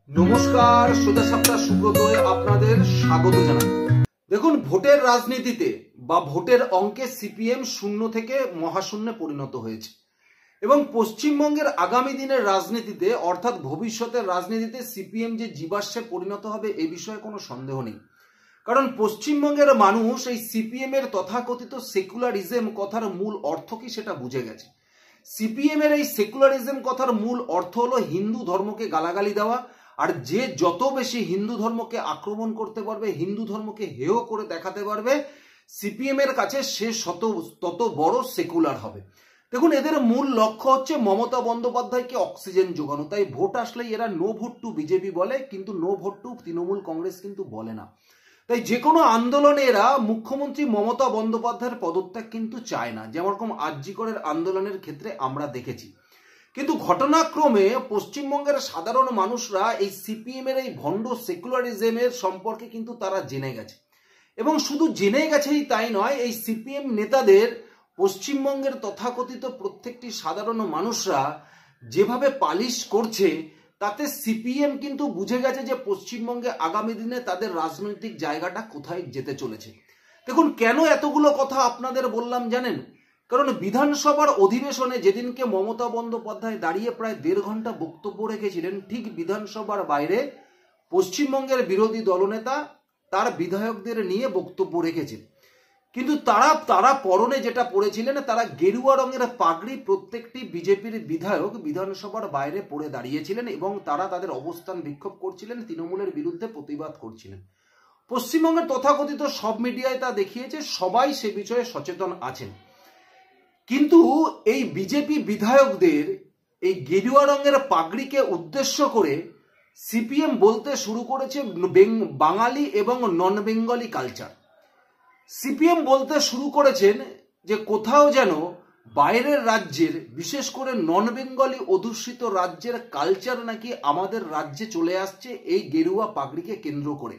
নমস্কার, সোজা সাপটা সুব্রতয়ে আপনাদের স্বাগত জানাই। দেখুন, ভোটের রাজনীতিতে বা ভোটের অঙ্কে সিপিএম শূন্য থেকে মহাশূন্যে পরিণত হয়েছে এবং পশ্চিমবঙ্গের আগামী দিনের রাজনীতিতে অর্থাৎ ভবিষ্যতের রাজনীতিতে সিপিএম যে জীবাশ্মে পরিণত হবে এ বিষয়ে কোনো সন্দেহ নেই। কারণ পশ্চিমবঙ্গের মানুষ এই সিপিএম এর তথাকথিত সেকুলারিজম কথার মূল অর্থ কি সেটা বুঝে গেছে। সিপিএম এর এই সেকুলারিজম কথার মূল অর্থ হলো হিন্দু ধর্মকে গালাগালি দেওয়া, আর যে যত বেশি হিন্দু ধর্মকে আক্রমণ করতে পারবে, হিন্দু ধর্মকে হেয় করে দেখাতে পারবে, সিপিএম এর কাছে সে তত বড় সেকুলার হবে। দেখুন, এদের মূল লক্ষ্য হচ্ছে মমতা বন্দ্যোপাধ্যায়কে অক্সিজেন যোগানো। তাই ভোট আসলেই এরা নো ভোট টু বিজেপি বলে, কিন্তু no vote to Trinamool Congress কিন্তু বলে না। তাই যে কোনো আন্দোলনে এরা মুখ্যমন্ত্রী মমতা বন্দ্যোপাধ্যায়ের পদত্যাগ কিন্তু চায় না, যেরকম আরজি করের আন্দোলনের ক্ষেত্রে আমরা দেখেছি। কিন্তু ঘটনাক্রমে পশ্চিমবঙ্গের সাধারণ মানুষরা এই সিপিএম এর এই ভণ্ড সেকুলারিজমের সম্পর্কে কিন্তু তারা জেনে গেছে, এবং শুধু জেনে গেছেই তাই নয়, এই সিপিএম নেতাদের পশ্চিমবঙ্গের তথাকথিত প্রত্যেকটি সাধারণ মানুষরা যেভাবে পালিশ করছে তাতে সিপিএম কিন্তু বুঝে গেছে যে পশ্চিমবঙ্গে আগামী দিনে তাদের রাজনৈতিক জায়গাটা কোথায় যেতে চলেছে। দেখুন, কেন এতগুলো কথা আপনাদের বললাম জানেন? কারণ বিধানসভার অধিবেশনে যেদিনকে মমতা বন্দ্যোপাধ্যায় দাঁড়িয়ে প্রায় 1.5 ঘন্টা বক্তব্য রেখেছিলেন, ঠিক বিধানসভার বাইরে পশ্চিমবঙ্গের বিরোধী দলনেতা তার বিধায়কদের নিয়ে বক্তব্য রেখেছেন। কিন্তু তারা পরনে যেটা পরেছিলেন, তারা গেরুয়া রঙের পাগড়ি প্রত্যেকটি বিজেপির বিধায়ক বিধানসভার বাইরে পরে দাঁড়িয়েছিলেন এবং তারা তাদের অবস্থান বিক্ষোভ করছিলেন, তৃণমূলের বিরুদ্ধে প্রতিবাদ করছিলেন। পশ্চিমবঙ্গের তথাকথিত সব মিডিয়ায় তা দেখিয়েছে, সবাই সে বিষয়ে সচেতন আছেন। কিন্তু এই বিজেপি বিধায়কদের এই গেরুয়া রঙের পাগড়িকে উদ্দেশ্য করে সিপিএম বলতে শুরু করেছে বাঙালি এবং নন বেঙ্গলি কালচার। সিপিএম বলতে শুরু করেছেন যে কোথাও যেন বাইরের রাজ্যের, বিশেষ করে নন বেঙ্গলি অধ্যুষিত রাজ্যের কালচার নাকি আমাদের রাজ্যে চলে আসছে এই গেরুয়া পাগড়িকে কেন্দ্র করে।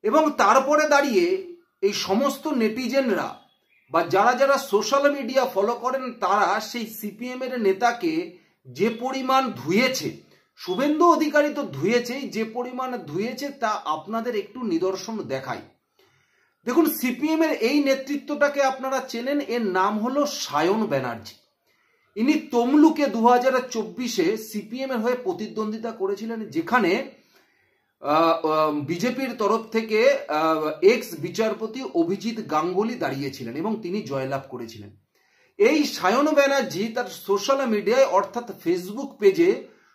এবং তারপরে দাঁড়িয়ে এই সমস্ত নেটিজেনরা বা যারা যারা সোশ্যাল মিডিয়া ফলো করেন তারা সেই সিপিএম এর নেতাকে যে পরিমাণ ধুয়েছে, শুভেন্দু অধিকারী তো ধুয়েছেই, যে পরিমাণ ধুয়েছে তা আপনাদের একটু নিদর্শন দেখায়। দেখুন, সিপিএম এর এই নেতৃত্বটাকে আপনারা চেনেন, এর নাম হলো সায়ন ব্যানার্জি। ইনি তমলুকে 2024-এ সিপিএম এর হয়ে প্রতিদ্বন্দ্বিতা করেছিলেন, যেখানে বিজেপির তরফ থেকে এক্স বিচারপতি অভিজিৎ গাঙ্গুলি দাঁড়িয়েছিলেন এবং তিনি জয়লাভ করেছিলেন। এই সায়ন ব্যানার্জি তার সোশ্যাল মিডিয়ায় অর্থাৎ ফেসবুক পেজে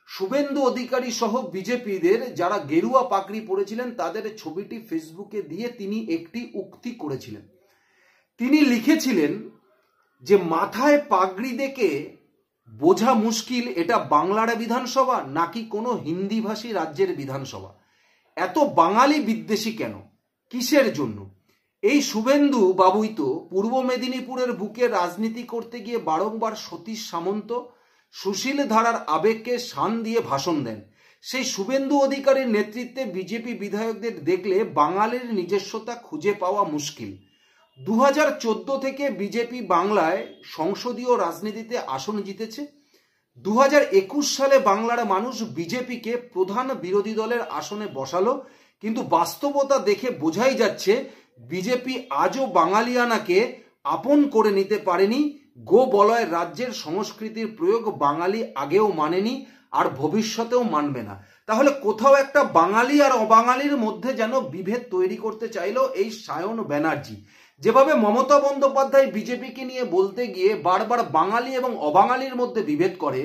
শুভেন্দু অধিকারী সহ বিজেপিদের যারা গেরুয়া পাগড়ি পরেছিলেন তাদের ছবিটি ফেসবুকে দিয়ে তিনি একটি উক্তি করেছিলেন। তিনি লিখেছিলেন যে মাথায় পাগড়ি দেখে বোঝা মুশকিল এটা বাংলার বিধানসভা নাকি কোনো হিন্দিভাষী রাজ্যের বিধানসভা। এত বাঙালি বিদ্বেষী কেন, কিসের জন্য? এই শুভেন্দু বাবুই তো পূর্ব মেদিনীপুরের বুকে রাজনীতি করতে গিয়ে বারংবার সতীশ সামন্ত, সুশীল ধারার আবেগকে শান দিয়ে ভাষণ দেন। সেই শুভেন্দু অধিকারীর নেতৃত্বে বিজেপি বিধায়কদের দেখলে বাঙালির নিজস্বতা খুঁজে পাওয়া মুশকিল। 2014 থেকে বিজেপি বাংলায় সংসদীয় রাজনীতিতে আসন জিতেছে। 2021 সালে বাংলার মানুষ বিজেপিকে প্রধান বিরোধী দলের আসনে বসালো, কিন্তু বাস্তবতা দেখে বোঝাই যাচ্ছে বিজেপি আজও বাঙালিয়ানাকে আপন করে নিতে পারেনি। গো বলয় রাজ্যের সংস্কৃতির প্রয়োগ বাঙালি আগেও মানেনি আর ভবিষ্যতেও মানবে না। তাহলে কোথাও একটা বাঙালি আর অবাঙালির মধ্যে যেন বিভেদ তৈরি করতে চাইলো এই সায়ন ব্যানার্জি। যেভাবে মমতা বন্দ্যোপাধ্যায় বিজেপিকে নিয়ে বলতে গিয়ে বারবার বাঙালি এবং অবাঙালির মধ্যে বিভেদ করে,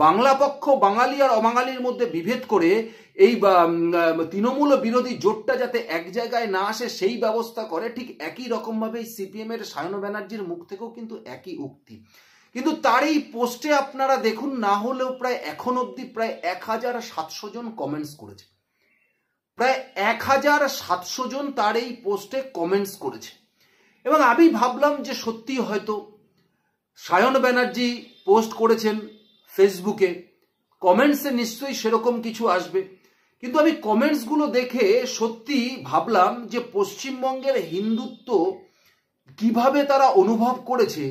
বাংলা পক্ষ বাঙালি আর অবাঙালির মধ্যে বিভেদ করে এই তৃণমূল বিরোধী জোটটা যাতে এক জায়গায় না আসে সেই ব্যবস্থা করে, ঠিক একই রকমভাবে সিপিএম এর সায়ন ব্যানার্জির মুখ থেকেও কিন্তু একই উক্তি। কিন্তু তার এই পোস্টে আপনারা দেখুন, না হলেও প্রায় এখন অবধি প্রায় 1700 জন কমেন্টস করেছে। প্রায় 1700 জন তার এই পোস্টে কমেন্টস করেছে। এবং আমি ভাবলাম যে সত্যি হয়তো সায়ন ব্যানার্জি পোস্ট করেছেন ফেসবুকে, কমেন্টসে নিশ্চয়ই সেরকম কিছু আসবে। কিন্তু আমি কমেন্টসগুলো দেখে সত্যি ভাবলাম যে পশ্চিমবঙ্গের হিন্দুত্ব কিভাবে তারা অনুভব করেছে,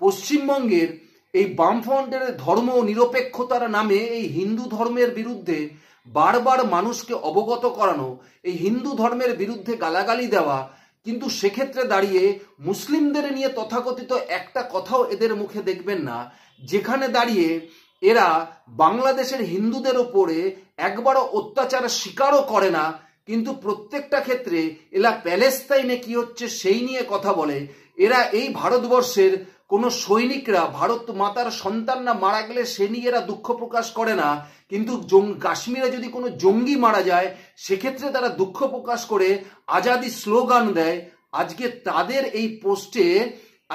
পশ্চিমবঙ্গের এই বামফ্রন্টের ধর্ম নিরপেক্ষতার নামে এই হিন্দু ধর্মের বিরুদ্ধে বারবার মানুষকে অবগত করানো, এই হিন্দু ধর্মের বিরুদ্ধে গালাগালি দেওয়া, কিন্তু সেক্ষেত্রে দাঁড়িয়ে মুসলিমদের নিয়ে তথাকথিত একটা কথাও এদের মুখে দেখবেন না, যেখানে দাঁড়িয়ে এরা বাংলাদেশের হিন্দুদের ওপরে একবারও অত্যাচার স্বীকারও করে না, কিন্তু প্রত্যেকটা ক্ষেত্রে এরা প্যালেস্তাইনে কি হচ্ছে সেই নিয়ে কথা বলে। এরা এই ভারতবর্ষের কোনো সৈনিকরা, ভারত মাতার সন্তানরা মারা গেলে সে নিয়ে এরা দুঃখ প্রকাশ করে না, কিন্তু কাশ্মীরে যদি কোনো জঙ্গি মারা যায় সেক্ষেত্রে তারা দুঃখ প্রকাশ করে আজাদি স্লোগান দেয়। আজকে তাদের এই পোস্টে,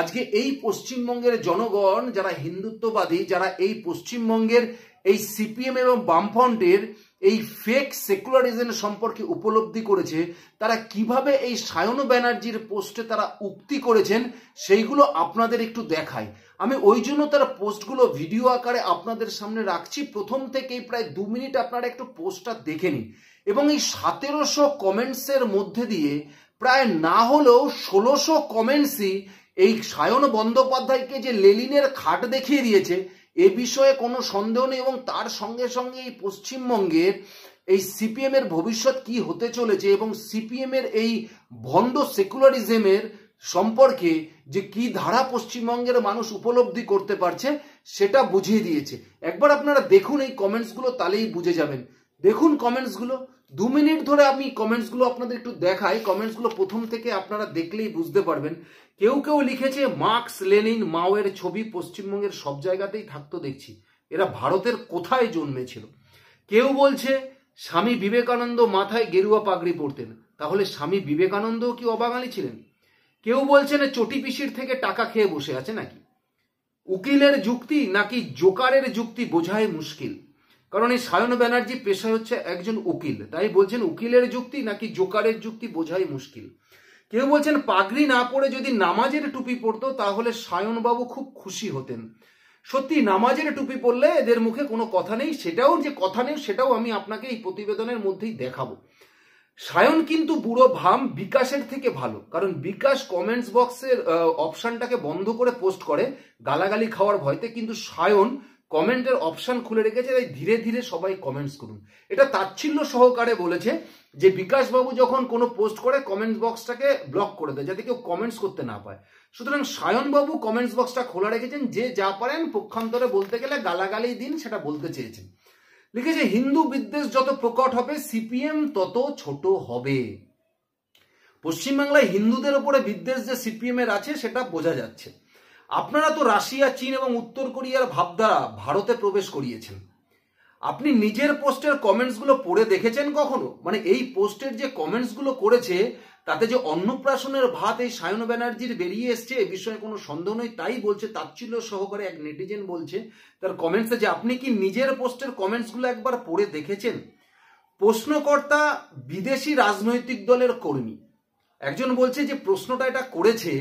আজকে এই পশ্চিমবঙ্গের জনগণ যারা হিন্দুত্ববাদী, যারা এই পশ্চিমবঙ্গের এই সিপিএম এবং বামফ্রন্টের এই ফেক সেকুলারিজম সম্পর্কে উপলব্ধি করেছে, তারা কিভাবে এই সায়ন ব্যানার্জির পোস্টে তারা উক্তি করেছেন সেইগুলো আপনাদের একটু দেখাই। আমি ওই জন্য তার পোস্টগুলো ভিডিও আকারে আপনাদের সামনে রাখছি। প্রথম থেকেই প্রায় 2 মিনিট আপনারা একটু পোস্টটা দেখে নিন, এবং এই 1700 কমেন্টসের মধ্যে দিয়ে প্রায় না হলেও 1600 কমেন্টসই এই সায়ন বন্দ্যোপাধ্যায়কে যে লেলিনের খাট দেখিয়ে দিয়েছে এ বিষয়ে কোনো সন্দেহ নেই। এবং তার সঙ্গে সঙ্গে এই পশ্চিমবঙ্গের এই সিপিএম এর ভবিষ্যৎ কি হতে চলেছে এবং সিপিএম এর এই ভণ্ড সেকুলারিজমের সম্পর্কে যে কি ধারা পশ্চিমবঙ্গের মানুষ উপলব্ধি করতে পারছে সেটা বুঝিয়ে দিয়েছে। একবার আপনারা দেখুন এই কমেন্টসগুলো, তাহলেই বুঝে যাবেন। দেখুন কমেন্টসগুলো, 2 মিনিট ধরে আমি কমেন্টসগুলো আপনাদের একটু দেখাই। কমেন্টসগুলো প্রথম থেকে আপনারা দেখলেই বুঝতে পারবেন। কেউ কেউ লিখেছে মার্কস লেনিন মাওয়ের ছবি পশ্চিমবঙ্গের সব জায়গাতেই থাকতো দেখছি, এরা ভারতের কোথায় জন্মেছিল। কেউ বলছে স্বামী বিবেকানন্দ মাথায় গেরুয়া পাগড়ি পরতেন, তাহলে স্বামী বিবেকানন্দও কি অবাঙালি ছিলেন? কেউ বলছেন চটি পিসির থেকে টাকা খেয়ে বসে আছে নাকি। উকিলের যুক্তি নাকি জোকারের যুক্তি বোঝাই মুশকিল, কারণ এই সায়ন ব্যানার্জি পেশায় হচ্ছে একজন উকিল, তাই বলছেন উকিলের যুক্তি নাকি জোকারের যুক্তি বোঝাই মুশকিল। কেউ বলছেন পাগড়ি না পরে যদি নামাজের টুপি পরতো তাহলে সায়নবাবু খুব খুশি হতেন। সত্যি নামাজের টুপি পরলে এদের মুখে কোনো কথা নেই, সেটাও যে কথা নেই সেটাও আমি আপনাকে এই প্রতিবেদনের মধ্যেই দেখাবো। সায়ন কিন্তু বুড়ো ভাম বিকাশের থেকে ভালো, কারণ বিকাশ কমেন্টস বক্সের অপশনটাকে বন্ধ করে পোস্ট করে গালাগালি খাওয়ার ভয়তে, কিন্তু সায়ন কমেন্টের অপশন খুলে রেখেছে, তাই ধীরে ধীরে সবাই কমেন্টস করুন। এটা তাচ্ছিল্য সহকারে বলেছে যে বিকাশ বাবু যখন কোনো পোস্ট করে কমেন্টস বক্সটাকে ব্লক করে দেয় যাতে কেউ কমেন্টস করতে না পায়। সুতরাং সায়ন বাবু কমেন্টস বক্সটা খোলা রেখেছেন, যে যা পারেন পক্ষান্তরে বলতে গেলে গালাগালি দিন, সেটা বলতে চেয়েছেন। লিখেছে হিন্দু বিদ্বেষ যত প্রকট হবে সিপিএম তত ছোট হবে। পশ্চিমবাংলায় হিন্দুদের উপরে বিদ্বেষ যে সিপিএম এর আছে সেটা বোঝা যাচ্ছে। আপনারা তো রাশিয়া, চীন এবং উত্তর কোরিয়ার ভাবধারা ভারতে প্রবেশ করিয়েছেন। আপনি নিজের পোস্টের কমেন্টসগুলো পড়ে দেখেছেন কখনো? মানে এই পোস্টের যে কমেন্টসগুলো করেছে তাতে যে অন্নপ্রাশনের ভাত এই সায়ন ব্যানার্জির বেরিয়ে এসছে এ বিষয়ে কোনো সন্দেহ নেই। তাই বলছে তাচ্ছিল্য সহকারে এক নেটিজেন বলছে তার কমেন্টসে যে আপনি কি নিজের পোস্টের কমেন্টসগুলো একবার পড়ে দেখেছেন? প্রশ্নকর্তা বিদেশি রাজনৈতিক দলের কর্মী একজন বলছে যে প্রশ্নটা এটা করেছে,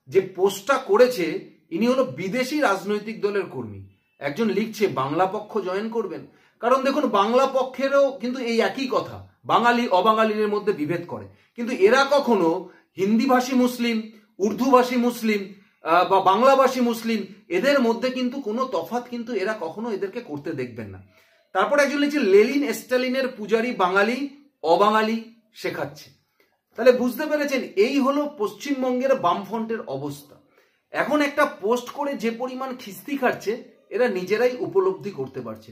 যে পোস্টটা করেছে ইনি হলো বিদেশি রাজনৈতিক দলের কর্মী। একজন লিখছে বাংলা পক্ষ জয়েন করবেন, কারণ দেখুন বাংলা পক্ষেরও কিন্তু এই একই কথা, বাঙালি অবাঙালির মধ্যে বিভেদ করে, কিন্তু এরা কখনো হিন্দিভাষী মুসলিম, উর্দুভাষী মুসলিম বা বাংলাভাষী মুসলিম এদের মধ্যে কিন্তু কোনো তফাৎ কিন্তু এরা কখনো এদেরকে করতে দেখবেন না। তারপর একজন লিখছে লেনিন স্ট্যালিনের পূজারী বাঙালি অবাঙালি শেখাচ্ছে। তাহলে বুঝতে পেরেছেন এই হলো পশ্চিমবঙ্গের বামফ্রন্টের অবস্থা। এখন একটা পোস্ট করে যে পরিমাণ খিস্তি খাচ্ছে এরা নিজেরাই উপলব্ধি করতে পারছে।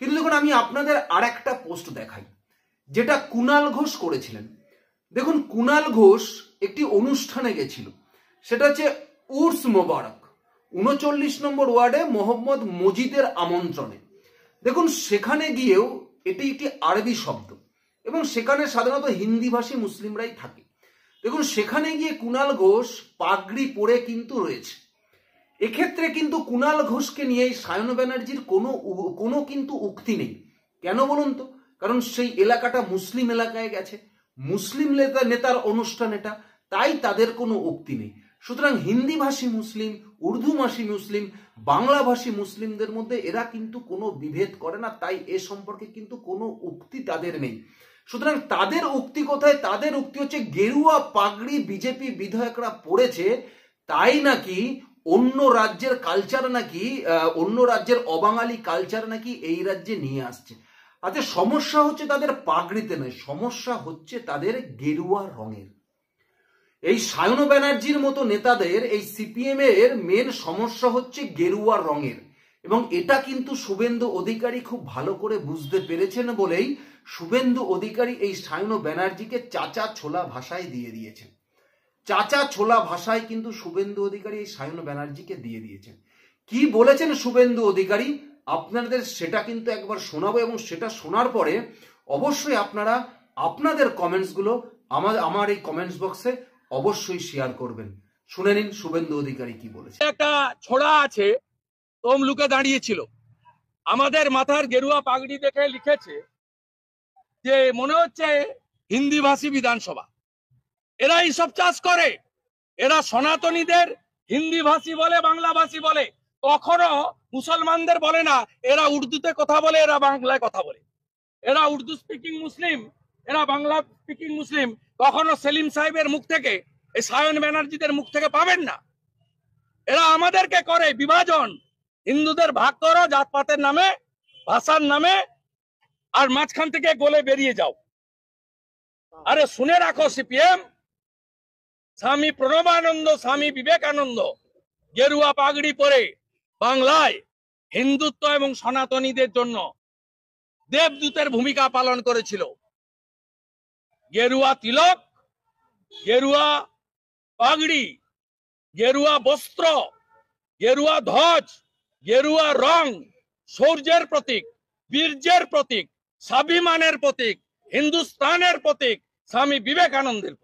কিন্তু দেখুন আমি আপনাদের আর একটা পোস্ট দেখাই যেটা কুণাল ঘোষ করেছিলেন। দেখুন কুণাল ঘোষ একটি অনুষ্ঠানে গেছিল, সেটা হচ্ছে উর্স মোবারক 39 নম্বর ওয়ার্ডে মোহাম্মদ মজিদের আমন্ত্রণে। দেখুন সেখানে গিয়েও এটি একটি আরবি শব্দ এবং সেখানে সাধারণত হিন্দিভাষী মুসলিমরাই থাকে। দেখুন সেখানে গিয়ে কুণাল ঘোষ পাগড়ি পরে কিন্তু রয়েছে। এক্ষেত্রে কিন্তু কুণাল ঘোষকে নিয়ে সায়ন ব্যানার্জির কোনো কিন্তু উক্তি নেই। কেন বলুন তো? কারণ সেই এলাকাটা মুসলিম এলাকায় গেছে, মুসলিম নেতার অনুষ্ঠান এটা, তাই তাদের কোনো উক্তি নেই। সুতরাং হিন্দিভাষী মুসলিম, উর্দুভাষী মুসলিম, বাংলাভাষী মুসলিমদের মধ্যে এরা কিন্তু কোনো বিভেদ করে না, তাই এ সম্পর্কে কিন্তু কোনো উক্তি তাদের নেই। সুতরাং তাদের উক্তি কোথায়? তাদের উক্তি হচ্ছে গেরুয়া পাগড়ি বিজেপি বিধায়করা পড়েছে তাই নাকি অন্য রাজ্যের কালচার নাকি, অন্য রাজ্যের অবাঙালি কালচার নাকি এই রাজ্যে নিয়ে আসছে। আচ্ছা, সমস্যা হচ্ছে তাদের পাগড়িতে নয়, সমস্যা হচ্ছে তাদের গেরুয়া রঙের। এই সায়ন ব্যানার্জির মতো নেতাদের, এই সিপিএম এর মেন সমস্যা হচ্ছে গেরুয়া রঙের, এবং এটা কিন্তু শুভেন্দু অধিকারী খুব ভালো করে বুঝতে পেরেছেন বলেই শুভেন্দু অধিকারী এই সায়ন ব্যানার্জিকে চাচা ছোলা ভাষায় দিয়ে দিয়েছেন। চাচা ছোলা ভাষায় কিন্তু শুভেন্দু অধিকারী এই সায়ন ব্যানার্জিকে দিয়ে দিয়েছেন। কি বলেছেন শুভেন্দু অধিকারী আপনাদের সেটা কিন্তু একবার শোনাবো, এবং সেটা শোনার পরে অবশ্যই আপনারা আপনাদের কমেন্টসগুলো আমার এই কমেন্টস বক্সে অবশ্যই শেয়ার করবেন। শুনে নিন শুভেন্দু অধিকারী কি বলেছে। একটা ছোড়া আছে, তমলুকে দাঁড়িয়েছিল, আমাদের মাথার গেরুয়া পাগড়ি দেখে লিখেছে যে মনে হচ্ছে হিন্দি ভাষী বিধানসভা। এরা এইসব চাষ করে, এরা সনাতনীদের হিন্দি ভাষী বলে, বাংলা ভাষী বলে, কখনো মুসলমানদের বলে না। এরা উর্দুতে কথা বলে, এরা বাংলায় কথা বলে। এরা উর্দু স্পিকিং মুসলিম, এরা বাংলা স্পিকিং মুসলিম। কখনো সেলিম সাহেবের মুখ থেকে, এই সায়ন ব্যানার্জিদের মুখ থেকে পাবেন না। এরা আমাদেরকে করে বিভাজন, হিন্দুদের ভাগ করো জাতপাতের নামে, ভাষার নামে, আর মাঝখান থেকে গলে বেরিয়ে যাও। আরে শুনে রাখো সিপিএম, স্বামী প্রণবানন্দ, স্বামী বিবেকানন্দ গেরুয়া পাগড়ি পরে বাংলায় হিন্দুত্ব এবং সনাতনীদের জন্য দেবদূতের ভূমিকা পালন করেছিল। গেরুয়া তিলক, গেরুয়া পাগড়ি, গেরুয়া বস্ত্র, গেরুয়া ধ্বজ, গেরুয়া রং শৌর্যের প্রতীক, বীর্যের প্রতীক, স্বাভিমানের প্রতীক, হিন্দুস্তানের প্রতীক, স্বামী বিবেকানন্দের।